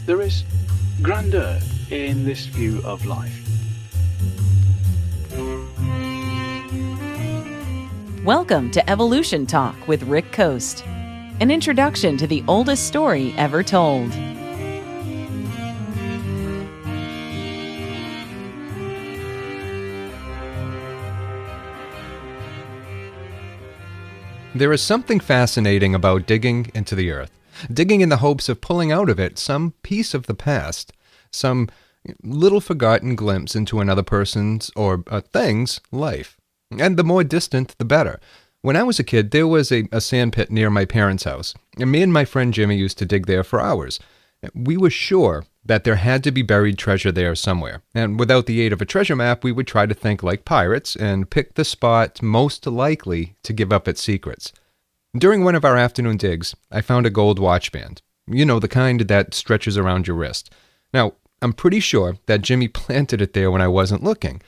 There is grandeur in this view of life. Welcome to Evolution Talk with Rick Coast, an introduction to the oldest story ever told. There is something fascinating about digging into the earth, digging in the hopes of pulling out of it some piece of the past, some little forgotten glimpse into another person's or a thing's life. And the more distant, the better. When I was a kid, there was a sand pit near my parents' house, and me and my friend Jimmy used to dig there for hours. We were sure that there had to be buried treasure there somewhere, and without the aid of a treasure map, we would try to think like pirates and pick the spot most likely to give up its secrets. During one of our afternoon digs, I found a gold watch band. You know, the kind that stretches around your wrist. Now, I'm pretty sure that Jimmy planted it there when I wasn't looking.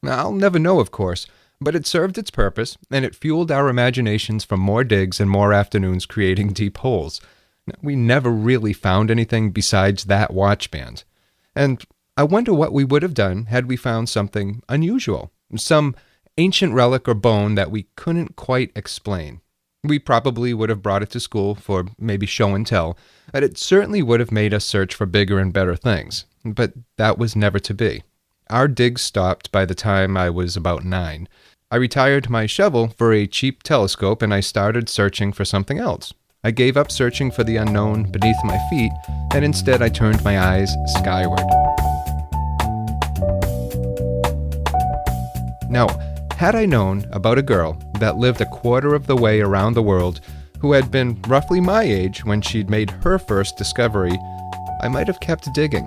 I'll never know, of course, but it served its purpose, and it fueled our imaginations for more digs and more afternoons creating deep holes. We never really found anything besides that watch band. And I wonder what we would have done had we found something unusual, some ancient relic or bone that we couldn't quite explain. We probably would have brought it to school for maybe show and tell, and it certainly would have made us search for bigger and better things. But that was never to be. Our digs stopped by the time I was about 9. I retired my shovel for a cheap telescope, and I started searching for something else. I gave up searching for the unknown beneath my feet, and instead I turned my eyes skyward. Now, had I known about a girl that lived a quarter of the way around the world who had been roughly my age when she'd made her first discovery, I might have kept digging.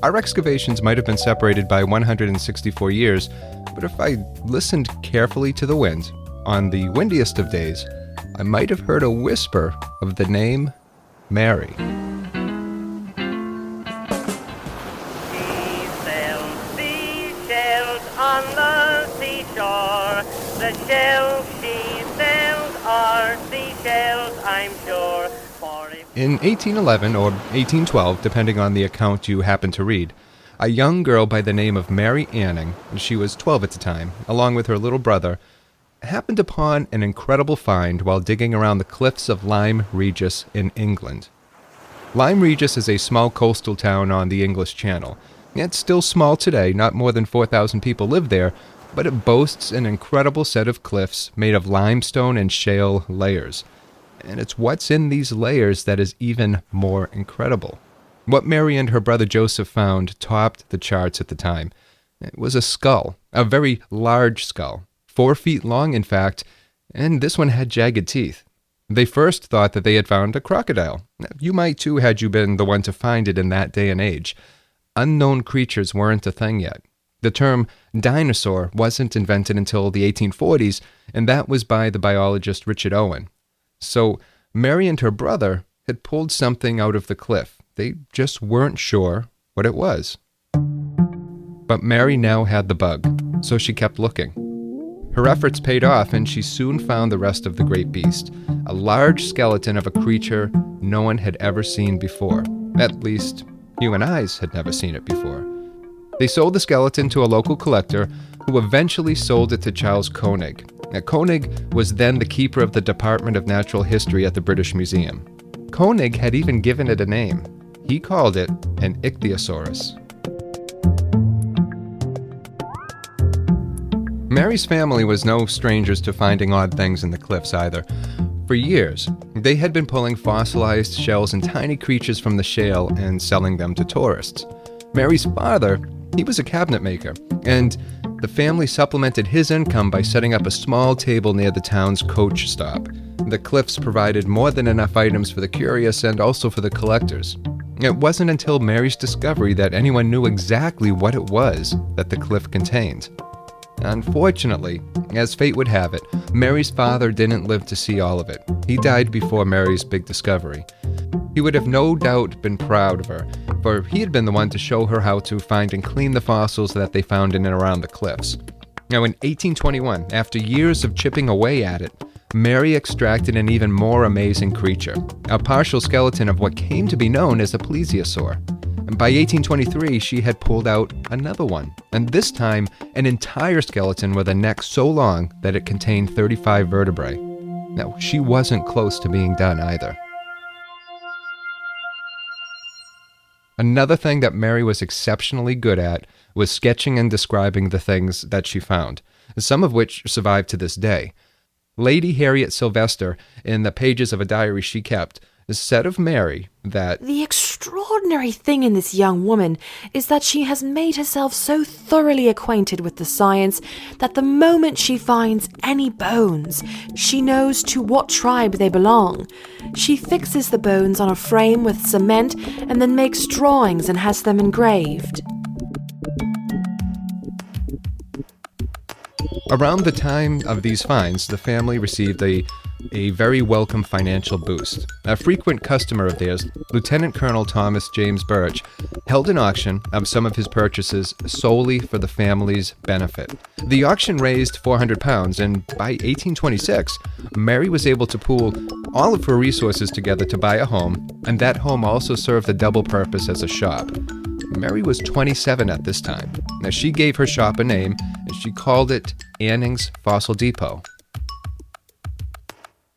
Our excavations might have been separated by 164 years, but if I listened carefully to the wind, on the windiest of days, I might have heard a whisper of the name Mary. Seashells on the seashore. The shells she sells are seashells, I'm sure. In 1811 or 1812, depending on the account you happen to read, a young girl by the name of Mary Anning, she was 12 at the time, along with her little brother, happened upon an incredible find while digging around the cliffs of Lyme Regis in England. Lyme Regis is a small coastal town on the English Channel. It's still small today, not more than 4,000 people live there, but it boasts an incredible set of cliffs made of limestone and shale layers. And it's what's in these layers that is even more incredible. What Mary and her brother Joseph found topped the charts at the time. It was a skull, a very large skull. 4 feet long, in fact, and this one had jagged teeth. They first thought that they had found a crocodile. You might too had you been the one to find it in that day and age. Unknown creatures weren't a thing yet. The term dinosaur wasn't invented until the 1840s, and that was by the biologist Richard Owen. So Mary and her brother had pulled something out of the cliff. They just weren't sure what it was. But Mary now had the bug, so she kept looking. Her efforts paid off, and she soon found the rest of the great beast, a large skeleton of a creature no one had ever seen before. At least, human eyes had never seen it before. They sold the skeleton to a local collector, who eventually sold it to Charles Koenig. Now, Koenig was then the keeper of the Department of Natural History at the British Museum. Koenig had even given it a name. He called it an ichthyosaurus. Mary's family was no strangers to finding odd things in the cliffs either. For years, they had been pulling fossilized shells and tiny creatures from the shale and selling them to tourists. Mary's father, he was a cabinet maker, and the family supplemented his income by setting up a small table near the town's coach stop. The cliffs provided more than enough items for the curious and also for the collectors. It wasn't until Mary's discovery that anyone knew exactly what it was that the cliff contained. Unfortunately, as fate would have it, Mary's father didn't live to see all of it. He died before Mary's big discovery. He would have no doubt been proud of her, for he had been the one to show her how to find and clean the fossils that they found in and around the cliffs. Now, in 1821, after years of chipping away at it, Mary extracted an even more amazing creature, a partial skeleton of what came to be known as a plesiosaur. By 1823, she had pulled out another one, and this time an entire skeleton with a neck so long that it contained 35 vertebrae. Now, she wasn't close to being done either. Another thing that Mary was exceptionally good at was sketching and describing the things that she found, some of which survive to this day. Lady Harriet Sylvester, in the pages of a diary she kept, said of Mary that "The extraordinary thing in this young woman is that she has made herself so thoroughly acquainted with the science that the moment she finds any bones, she knows to what tribe they belong. She fixes the bones on a frame with cement and then makes drawings and has them engraved." around the time of these finds, the family received a very welcome financial boost. A frequent customer of theirs, Lieutenant Colonel Thomas James Birch, held an auction of some of his purchases solely for the family's benefit. The auction raised £400, and by 1826, Mary was able to pool all of her resources together to buy a home, and that home also served the double purpose as a shop. Mary was 27 at this time. Now, she gave her shop a name, and she called it Anning's Fossil Depot.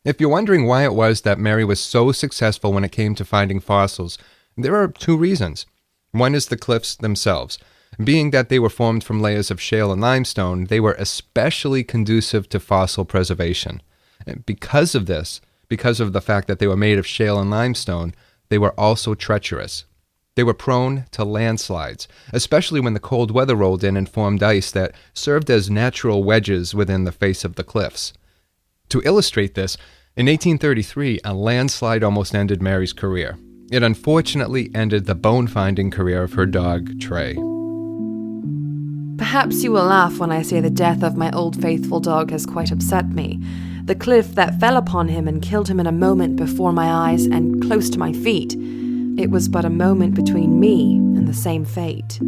If you're wondering why it was that Mary was so successful when it came to finding fossils, there are two reasons. One is the cliffs themselves. Being that they were formed from layers of shale and limestone, they were especially conducive to fossil preservation. And because of this, because of the fact that they were made of shale and limestone, they were also treacherous. They were prone to landslides, especially when the cold weather rolled in and formed ice that served as natural wedges within the face of the cliffs. To illustrate this, in 1833, a landslide almost ended Mary's career. It unfortunately ended the bone-finding career of her dog, Trey. Perhaps you will laugh when I say the death of my old faithful dog has quite upset me. The cliff that fell upon him and killed him in a moment before my eyes and close to my feet. It was but a moment between me and the same fate.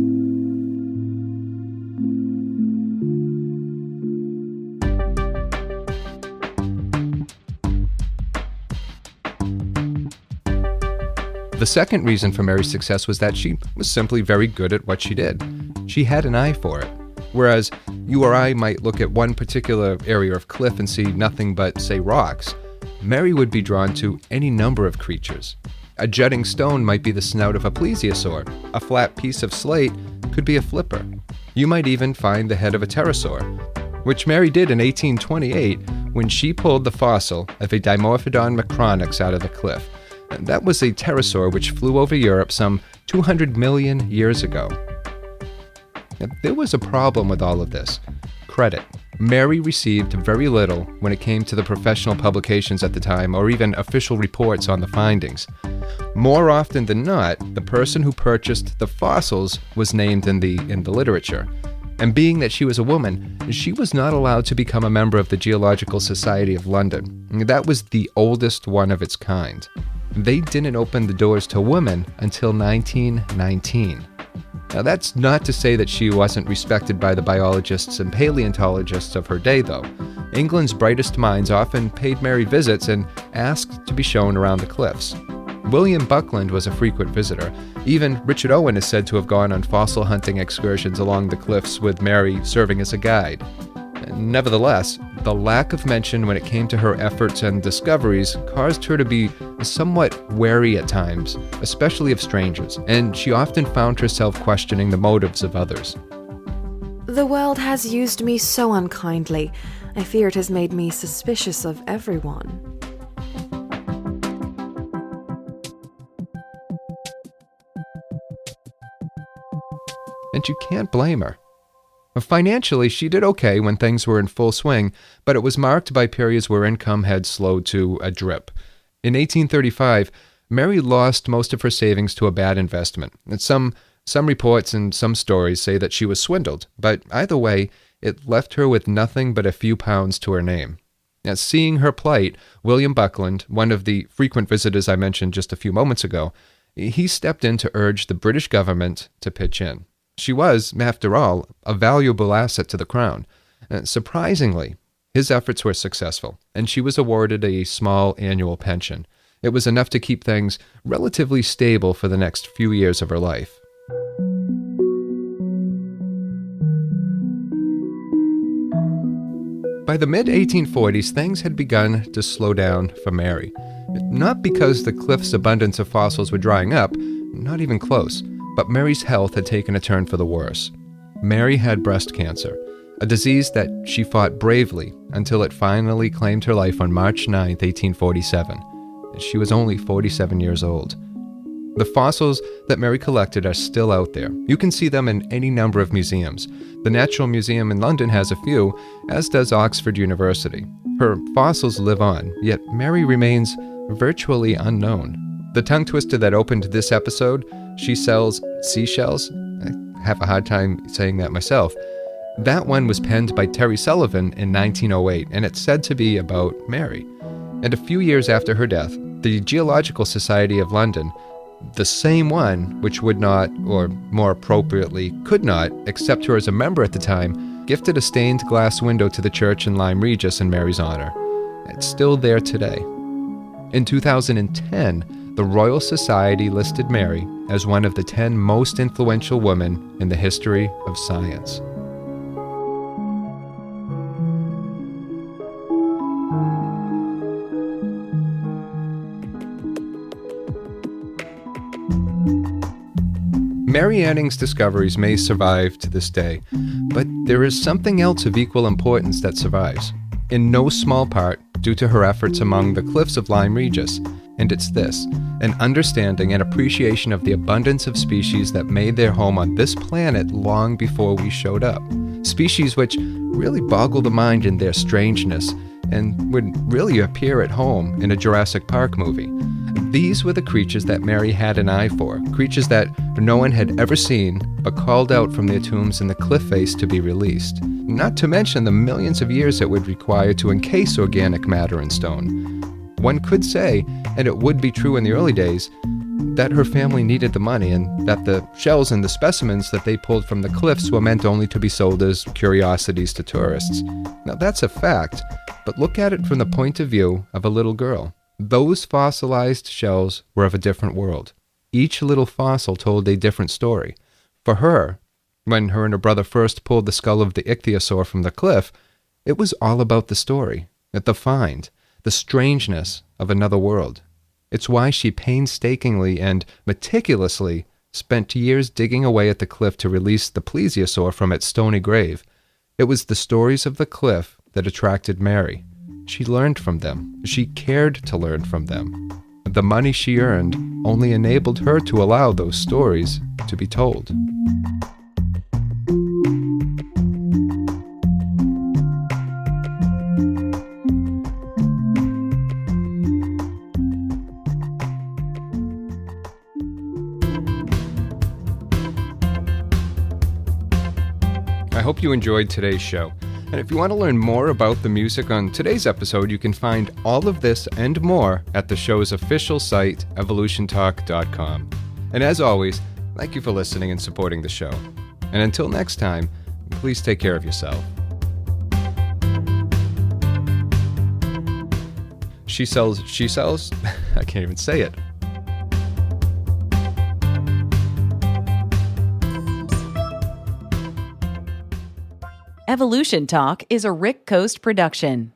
The second reason for Mary's success was that she was simply very good at what she did. She had an eye for it. Whereas you or I might look at one particular area of cliff and see nothing but, say, rocks, Mary would be drawn to any number of creatures. A jutting stone might be the snout of a plesiosaur. A flat piece of slate could be a flipper. You might even find the head of a pterosaur, which Mary did in 1828 when she pulled the fossil of a Dimorphodon macronix out of the cliff. And that was a pterosaur which flew over Europe some 200 million years ago. Now, there was a problem with all of this. Credit. Mary received very little when it came to the professional publications at the time, or even official reports on the findings. More often than not, the person who purchased the fossils was named in the literature. And being that she was a woman, she was not allowed to become a member of the Geological Society of London. That was the oldest one of its kind. They didn't open the doors to women until 1919. Now, that's not to say that she wasn't respected by the biologists and paleontologists of her day, though. England's brightest minds often paid Mary visits and asked to be shown around the cliffs. William Buckland was a frequent visitor. Even Richard Owen is said to have gone on fossil hunting excursions along the cliffs with Mary serving as a guide. Nevertheless, the lack of mention when it came to her efforts and discoveries caused her to be somewhat wary at times, especially of strangers, and she often found herself questioning the motives of others. The world has used me so unkindly. I fear it has made me suspicious of everyone. And you can't blame her. Financially, she did okay when things were in full swing, but it was marked by periods where income had slowed to a drip. In 1835, Mary lost most of her savings to a bad investment. And some reports and some stories say that she was swindled, but either way, it left her with nothing but a few pounds to her name. Now, seeing her plight, William Buckland, one of the frequent visitors I mentioned just a few moments ago, he stepped in to urge the British government to pitch in. She was, after all, a valuable asset to the crown. Surprisingly, His efforts were successful, and she was awarded a small annual pension. It was enough to keep things relatively stable for the next few years of her life. By the mid-1840s, things had begun to slow down for Mary. Not because the cliff's abundance of fossils were drying up, not even close, but Mary's health had taken a turn for the worse. Mary had breast cancer, a disease that she fought bravely until it finally claimed her life on March 9, 1847. She was only 47 years old. The fossils that Mary collected are still out there. You can see them in any number of museums. The Natural Museum in London has a few, as does Oxford University. Her fossils live on, yet Mary remains virtually unknown. The tongue twister that opened this episode, She Sells Seashells, I have a hard time saying that myself. That one was penned by Terry Sullivan in 1908, and it's said to be about Mary. And a few years after her death, the Geological Society of London, the same one which would not, or more appropriately, could not, accept her as a member at the time, gifted a stained glass window to the church in Lyme Regis in Mary's honor. It's still there today. In 2010, the Royal Society listed Mary as one of the 10 most influential women in the history of science. Mary Anning's discoveries may survive to this day, but there is something else of equal importance that survives, in no small part due to her efforts among the cliffs of Lyme Regis, and it's this: an understanding and appreciation of the abundance of species that made their home on this planet long before we showed up. Species which really boggle the mind in their strangeness and would really appear at home in a Jurassic Park movie. These were the creatures that Mary had an eye for, creatures that no one had ever seen but called out from their tombs in the cliff face to be released. Not to mention the millions of years it would require to encase organic matter in stone. One could say, and it would be true in the early days, that her family needed the money and that the shells and the specimens that they pulled from the cliffs were meant only to be sold as curiosities to tourists. Now that's a fact, but look at it from the point of view of a little girl. Those fossilized shells were of a different world. Each little fossil told a different story. For her, when her and her brother first pulled the skull of the ichthyosaur from the cliff, it was all about the story, the find, the strangeness of another world. It's why she painstakingly and meticulously spent years digging away at the cliff to release the plesiosaur from its stony grave. It was the stories of the cliff that attracted Mary. She learned from them. She cared to learn from them. The money she earned only enabled her to allow those stories to be told. I hope you enjoyed today's show. And if you want to learn more about the music on today's episode, you can find all of this and more at the show's official site, evolutiontalk.com. And as always, thank you for listening and supporting the show. And until next time, please take care of yourself. She sells? I can't even say it. Evolution Talk is a Rick Coast production.